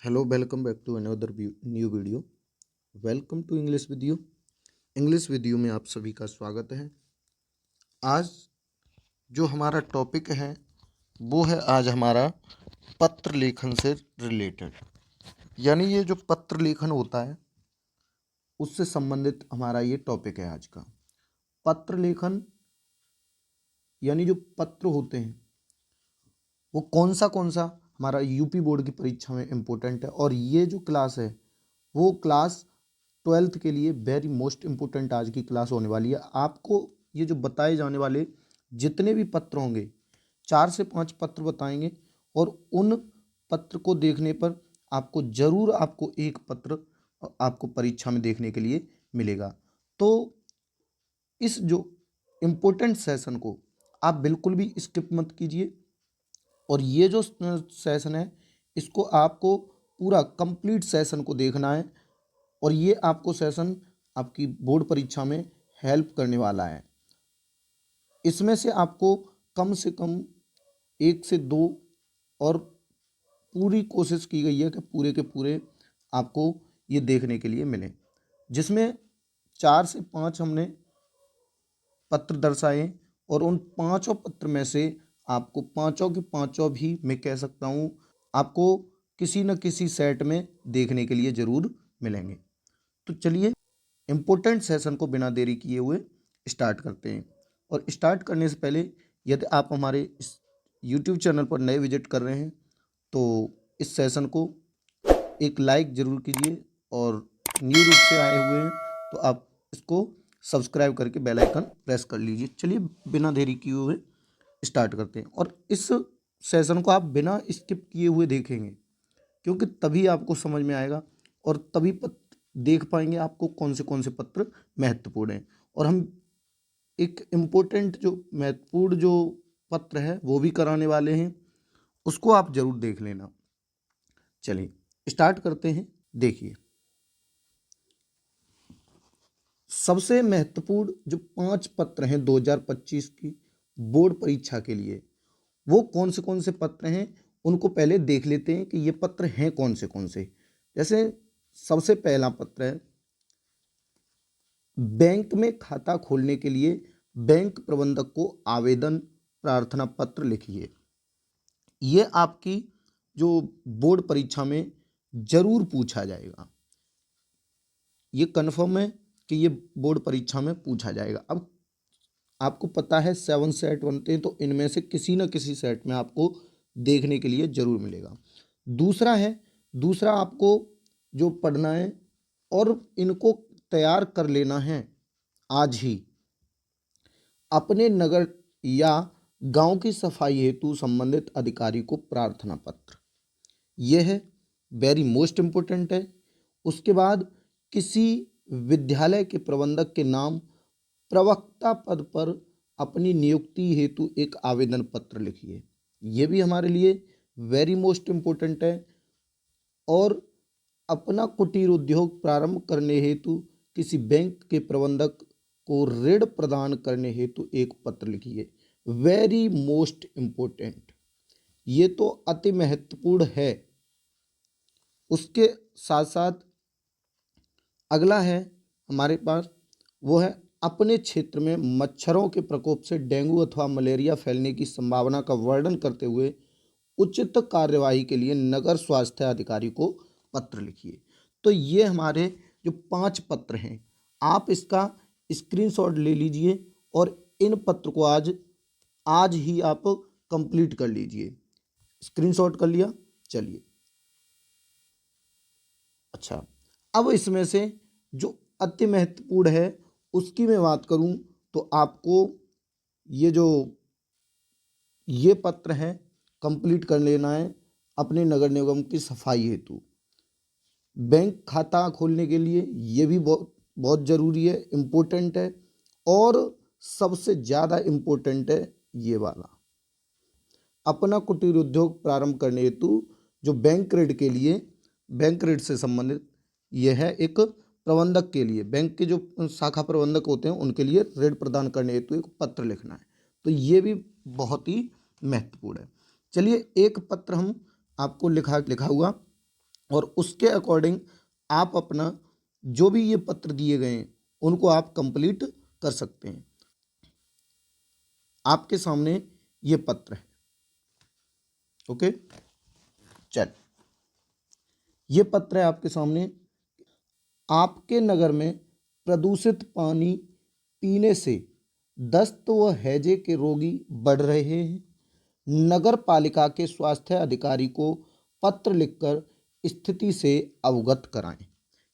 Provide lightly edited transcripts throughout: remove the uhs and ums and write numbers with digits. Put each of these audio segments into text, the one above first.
Hello, welcome back to another new video. Welcome to English with you. English with you में आप सभी का स्वागत है। आज जो हमारा टॉपिक है वो है आज हमारा पत्र लेखन से रिलेटेड, यानी ये जो पत्र लेखन होता है उससे संबंधित हमारा ये टॉपिक है आज का। पत्र लेखन यानी जो पत्र होते हैं वो कौन सा हमारा यूपी बोर्ड की परीक्षा में इम्पोर्टेंट है, और ये जो क्लास है वो क्लास 12th के लिए वेरी मोस्ट इम्पोर्टेंट आज की क्लास होने वाली है। आपको ये जो बताए जाने वाले जितने भी पत्र होंगे 4 से 5 पत्र बताएंगे, और उन पत्र को देखने पर आपको ज़रूर आपको एक पत्र आपको परीक्षा में देखने के लिए मिलेगा। तो इस जो इम्पोर्टेंट सेशन को आप बिल्कुल भी स्किप मत कीजिए, और ये जो सेशन है इसको आपको पूरा कंप्लीट सेशन को देखना है, और ये आपको सेशन आपकी बोर्ड परीक्षा में हेल्प करने वाला है। इसमें से आपको कम से कम 1 से 2, और पूरी कोशिश की गई है कि पूरे के पूरे आपको ये देखने के लिए मिले, जिसमें 4 से 5 हमने पत्र दर्शाए, और उन पांचों पत्र में से आपको पांचों के पांचों भी मैं कह सकता हूँ आपको किसी न किसी सेट में देखने के लिए ज़रूर मिलेंगे। तो चलिए इम्पोर्टेंट सेशन को बिना देरी किए हुए स्टार्ट करते हैं। और स्टार्ट करने से पहले यदि आप हमारे इस यूट्यूब चैनल पर नए विजिट कर रहे हैं तो इस सेशन को एक लाइक ज़रूर कीजिए, और न्यू रूप से आए हुए हैं तो आप इसको सब्सक्राइब करके बेल आइकन प्रेस कर लीजिए। चलिए बिना देरी किए हुए स्टार्ट करते हैं, और इस सेशन को आप बिना स्किप किए हुए देखेंगे, क्योंकि तभी आपको समझ में आएगा और तभी देख पाएंगे आपको कौन से पत्र महत्वपूर्ण हैं। और हम एक इम्पोर्टेंट जो महत्वपूर्ण जो पत्र है वो भी कराने वाले हैं, उसको आप जरूर देख लेना। चलिए स्टार्ट करते हैं। देखिए, सबसे महत्वपूर्ण जो 5 पत्र हैं 2025 की बोर्ड परीक्षा के लिए, वो कौन से पत्र हैं उनको पहले देख लेते हैं कि ये पत्र हैं कौन से। जैसे सबसे पहला पत्र है, बैंक में खाता खोलने के लिए बैंक प्रबंधक को आवेदन प्रार्थना पत्र लिखिए। ये आपकी जो बोर्ड परीक्षा में जरूर पूछा जाएगा, ये कन्फर्म है कि ये बोर्ड परीक्षा में पूछा जाएगा। अब आपको पता है 7 सेट बनते हैं, तो इनमें से किसी न किसी सेट में आपको देखने के लिए जरूर मिलेगा। दूसरा आपको जो पढ़ना है और इनको तैयार कर लेना है आज ही, अपने नगर या गांव की सफाई हेतु संबंधित अधिकारी को प्रार्थना पत्र, यह है वेरी मोस्ट इम्पोर्टेंट है। उसके बाद किसी विद्यालय के प्रबंधक के नाम प्रवक्ता पद पर अपनी नियुक्ति हेतु एक आवेदन पत्र लिखिए। यह भी हमारे लिए वेरी मोस्ट इम्पोर्टेंट है। और अपना कुटीर उद्योग प्रारंभ करने हेतु किसी बैंक के प्रबंधक को ऋण प्रदान करने हेतु एक पत्र लिखिए। वेरी मोस्ट इम्पोर्टेंट, ये तो अति महत्वपूर्ण है। उसके साथ साथ अगला है हमारे पास, वो है अपने क्षेत्र में मच्छरों के प्रकोप से डेंगू अथवा मलेरिया फैलने की संभावना का वर्णन करते हुए उचित कार्यवाही के लिए नगर स्वास्थ्य अधिकारी को पत्र लिखिए। तो ये हमारे जो 5 पत्र हैं, आप इसका स्क्रीनशॉट ले लीजिए और इन पत्र को आज ही आप कंप्लीट कर लीजिए। स्क्रीनशॉट कर लिया? चलिए, अच्छा, अब इसमें से जो अति महत्वपूर्ण है उसकी मैं बात करूं तो आपको ये पत्र है कंप्लीट कर लेना है अपने नगर निगम की सफाई हेतु। बैंक खाता खोलने के लिए ये भी बहुत बहुत ज़रूरी है, इम्पोर्टेंट है। और सबसे ज़्यादा इम्पोर्टेंट है ये वाला, अपना कुटीर उद्योग प्रारंभ करने हेतु जो बैंक ऋण के लिए, बैंक ऋण से संबंधित यह है एक प्रबंधक के लिए, बैंक के जो शाखा प्रबंधक होते हैं उनके लिए ऋण प्रदान करने हेतु एक पत्र लिखना है। तो ये भी बहुत ही महत्वपूर्ण है। चलिए एक पत्र हम आपको लिखा हुआ और उसके अकॉर्डिंग आप अपना जो भी ये पत्र दिए गए हैं उनको आप कंप्लीट कर सकते हैं। आपके सामने ये पत्र है। ओके, चल, ये पत्र है आपके सामने। आपके नगर में प्रदूषित पानी पीने से दस्त व हैजे के रोगी बढ़ रहे हैं। नगर पालिका के स्वास्थ्य अधिकारी को पत्र लिखकर स्थिति से अवगत कराएं।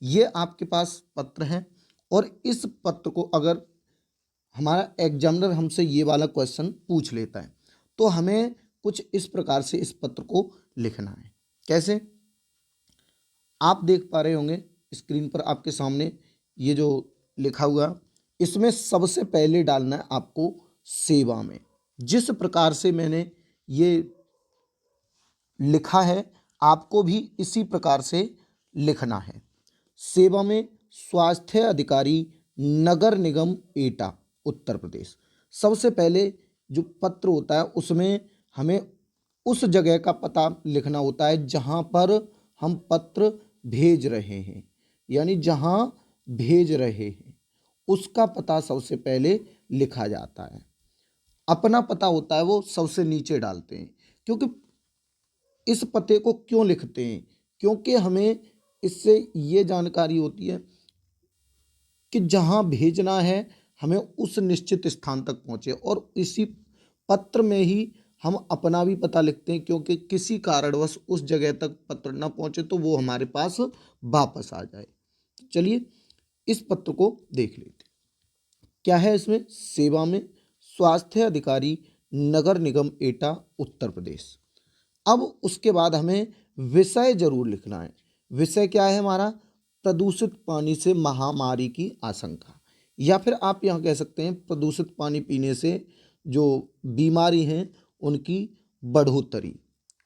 ये आपके पास पत्र है और इस पत्र को अगर हमारा एग्जामिनर हमसे ये वाला क्वेश्चन पूछ लेता है तो हमें कुछ इस प्रकार से इस पत्र को लिखना है। कैसे? आप देख पा रहे होंगे स्क्रीन पर आपके सामने ये जो लिखा हुआ, इसमें सबसे पहले डालना है आपको सेवा में। जिस प्रकार से मैंने ये लिखा है आपको भी इसी प्रकार से लिखना है। सेवा में स्वास्थ्य अधिकारी, नगर निगम एटा, उत्तर प्रदेश। सबसे पहले जो पत्र होता है उसमें हमें उस जगह का पता लिखना होता है जहाँ पर हम पत्र भेज रहे हैं, यानी जहाँ भेज रहे हैं उसका पता सबसे पहले लिखा जाता है। अपना पता होता है वो सबसे नीचे डालते हैं। क्योंकि इस पते को क्यों लिखते हैं? क्योंकि हमें इससे ये जानकारी होती है कि जहाँ भेजना है हमें उस निश्चित स्थान तक पहुँचे, और इसी पत्र में ही हम अपना भी पता लिखते हैं, क्योंकि किसी कारणवश उस जगह तक पत्र न पहुँचे तो वो हमारे पास वापस आ जाए। चलिए इस पत्र को देख लेते हैं। क्या है इसमें? सेवा में स्वास्थ्य अधिकारी, नगर निगम एटा, उत्तर प्रदेश। अब उसके बाद हमें विषय जरूर लिखना है। विषय क्या है हमारा? प्रदूषित पानी से महामारी की आशंका, या फिर आप यहाँ कह सकते हैं प्रदूषित पानी पीने से जो बीमारी हैं उनकी बढ़ोतरी।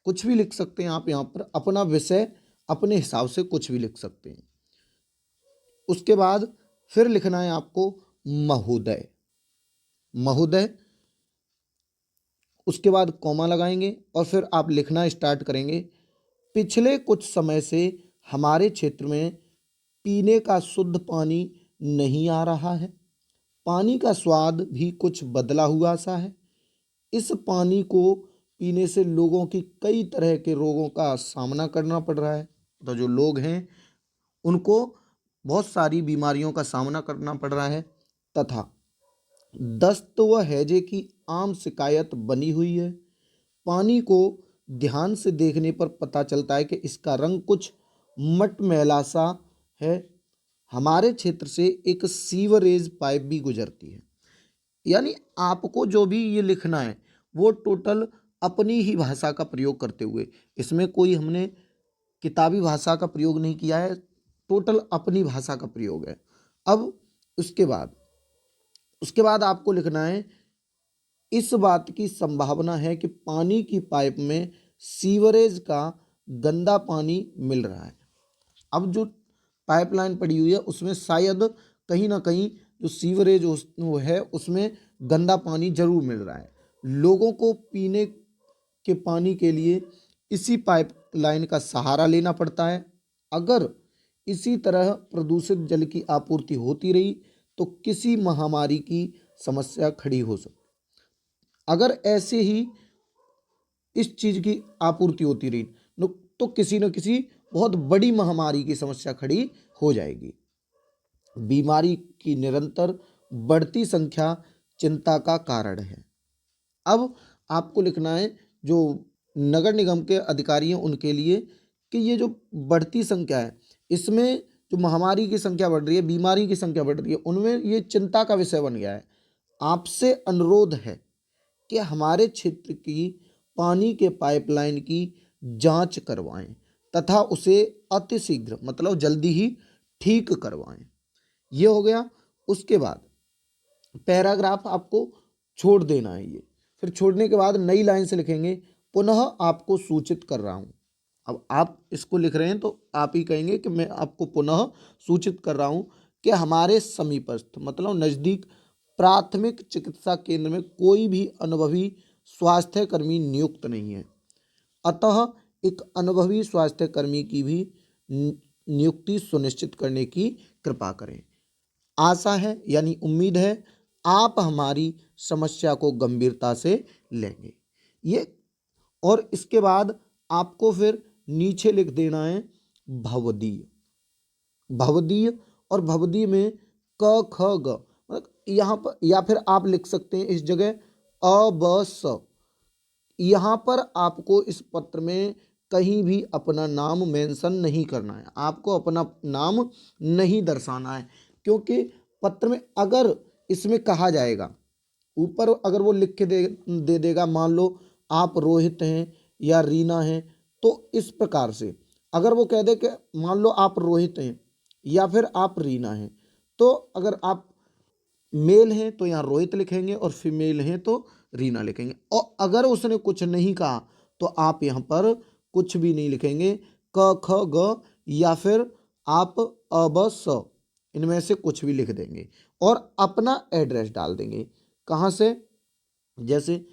कुछ भी लिख सकते हैं आप यहाँ पर, अपना विषय अपने हिसाब से कुछ भी लिख सकते हैं। उसके बाद फिर लिखना है आपको महोदय, महोदय। उसके बाद कॉमा लगाएंगे और फिर आप लिखना स्टार्ट करेंगे। पिछले कुछ समय से हमारे क्षेत्र में पीने का शुद्ध पानी नहीं आ रहा है। पानी का स्वाद भी कुछ बदला हुआ सा है। इस पानी को पीने से लोगों की कई तरह के रोगों का सामना करना पड़ रहा है। तो जो लोग हैं उनको बहुत सारी बीमारियों का सामना करना पड़ रहा है, तथा दस्त व हैजे की आम शिकायत बनी हुई है। पानी को ध्यान से देखने पर पता चलता है कि इसका रंग कुछ मटमैला सा है। हमारे क्षेत्र से एक सीवरेज पाइप भी गुजरती है। यानी आपको जो भी ये लिखना है वो टोटल अपनी ही भाषा का प्रयोग करते हुए, इसमें कोई हमने किताबी भाषा का प्रयोग नहीं किया है, टोटल अपनी भाषा का प्रयोग है। अब उसके बाद आपको लिखना है, इस बात की संभावना है कि पानी की पाइप में सीवरेज का गंदा पानी मिल रहा है। अब जो पाइपलाइन पड़ी हुई है उसमें शायद कहीं ना कहीं जो सीवरेज वो है उसमें गंदा पानी जरूर मिल रहा है। लोगों को पीने के पानी के लिए इसी पाइपलाइन का सहारा लेना पड़ता है। अगर इसी तरह प्रदूषित जल की आपूर्ति होती रही तो किसी महामारी की समस्या खड़ी हो सकती। अगर ऐसे ही इस चीज की आपूर्ति होती रही तो किसी न किसी बहुत बड़ी महामारी की समस्या खड़ी हो जाएगी। बीमारी की निरंतर बढ़ती संख्या चिंता का कारण है। अब आपको लिखना है जो नगर निगम के अधिकारी हैं उनके लिए कि ये जो बढ़ती संख्या है इसमें जो महामारी की संख्या बढ़ रही है, बीमारी की संख्या बढ़ रही है, उनमें ये चिंता का विषय बन गया है। आपसे अनुरोध है कि हमारे क्षेत्र की पानी के पाइपलाइन की जांच करवाएं तथा उसे अतिशीघ्र मतलब जल्दी ही ठीक करवाएं। ये हो गया। उसके बाद पैराग्राफ आपको छोड़ देना है। ये फिर छोड़ने के बाद नई लाइन से लिखेंगे, पुनः आपको सूचित कर रहा हूँ। अब आप इसको लिख रहे हैं तो आप ही कहेंगे कि मैं आपको पुनः सूचित कर रहा हूँ कि हमारे समीपस्थ मतलब नज़दीक प्राथमिक चिकित्सा केंद्र में कोई भी अनुभवी स्वास्थ्य कर्मी नियुक्त नहीं है। अतः एक अनुभवी स्वास्थ्य कर्मी की भी नियुक्ति सुनिश्चित करने की कृपा करें। आशा है यानी उम्मीद है आप हमारी समस्या को गंभीरता से लेंगे। ये और इसके बाद आपको फिर नीचे लिख देना है भवदीय। भवदीय और भवदीय में क ख ग, मतलब यहाँ पर, या फिर आप लिख सकते हैं इस जगह अ ब स। यहाँ पर आपको इस पत्र में कहीं भी अपना नाम मेंशन नहीं करना है, आपको अपना नाम नहीं दर्शाना है, क्योंकि पत्र में अगर इसमें कहा जाएगा, ऊपर अगर वो लिख के दे देगा, मान लो आप रोहित हैं या रीना हैं, तो इस प्रकार से अगर वो कह दे कि मान लो आप रोहित हैं या फिर आप रीना हैं, तो अगर आप मेल हैं तो यहाँ रोहित लिखेंगे और फीमेल हैं तो रीना लिखेंगे। और अगर उसने कुछ नहीं कहा तो आप यहाँ पर कुछ भी नहीं लिखेंगे, क ख ग, या फिर आप अ ब स, इनमें से कुछ भी लिख देंगे और अपना एड्रेस डाल देंगे। कहाँ से, जैसे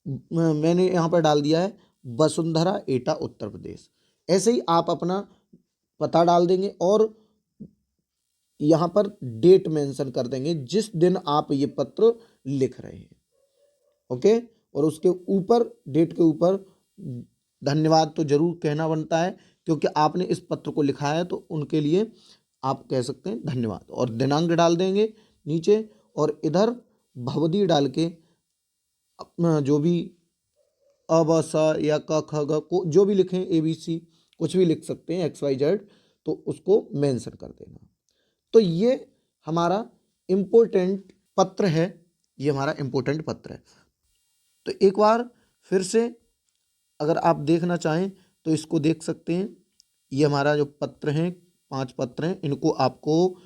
मैंने यहाँ पर डाल दिया है वसुंधरा एटा उत्तर प्रदेश, ऐसे ही आप अपना पता डाल देंगे और यहाँ पर डेट मेंशन कर देंगे जिस दिन आप ये पत्र लिख रहे हैं। ओके, और उसके ऊपर, डेट के ऊपर धन्यवाद तो जरूर कहना बनता है, क्योंकि आपने इस पत्र को लिखा है तो उनके लिए आप कह सकते हैं धन्यवाद, और दिनांक डाल देंगे नीचे, और इधर भवदी डाल के अपना जो भी अ ब स या क ख ग को जो भी लिखें, ABC कुछ भी लिख सकते हैं, XYZ, तो उसको मेंशन कर देना। तो ये हमारा इम्पोर्टेंट पत्र है, ये हमारा इम्पोर्टेंट पत्र है। तो एक बार फिर से अगर आप देखना चाहें तो इसको देख सकते हैं। ये हमारा जो पत्र हैं, 5 पत्र हैं, इनको आपको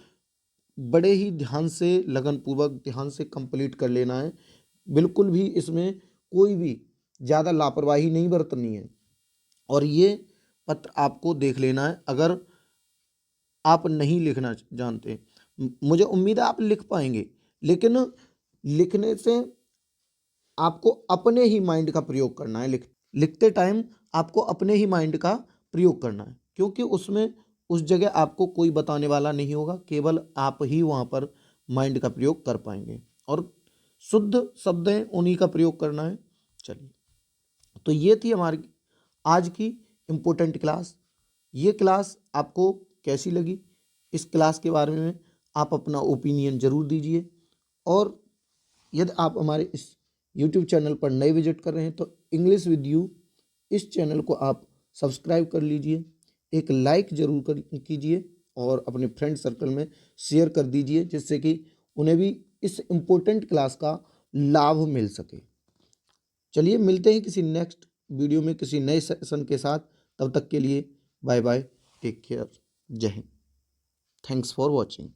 बड़े ही ध्यान से, लगनपूर्वक ध्यान से कंप्लीट कर लेना है। बिल्कुल भी इसमें कोई भी ज़्यादा लापरवाही नहीं बरतनी है, और ये पत्र आपको देख लेना है। अगर आप नहीं लिखना जानते, मुझे उम्मीद है आप लिख पाएंगे, लेकिन लिखने से आपको अपने ही माइंड का प्रयोग करना है। लिखते टाइम आपको अपने ही माइंड का प्रयोग करना है, क्योंकि उसमें उस जगह आपको कोई बताने वाला नहीं होगा, केवल आप ही वहाँ पर माइंड का प्रयोग कर पाएंगे, और शुद्ध शब्द हैं उन्हीं का प्रयोग करना है। चलिए, तो ये थी हमारी आज की इम्पोर्टेंट क्लास। ये क्लास आपको कैसी लगी, इस क्लास के बारे में आप अपना ओपिनियन ज़रूर दीजिए, और यदि आप हमारे इस YouTube चैनल पर नए विजिट कर रहे हैं तो इंग्लिश विद यू इस चैनल को आप सब्सक्राइब कर लीजिए, एक लाइक ज़रूर कीजिए, और अपने फ्रेंड सर्कल में शेयर कर दीजिए, जिससे कि उन्हें भी इस इम्पोर्टेंट क्लास का लाभ मिल सके। चलिए, मिलते हैं किसी नेक्स्ट वीडियो में किसी नए सेशन के साथ। तब तक के लिए बाय बाय, टेक केयर, जय हिंद, थैंक्स फॉर वॉचिंग।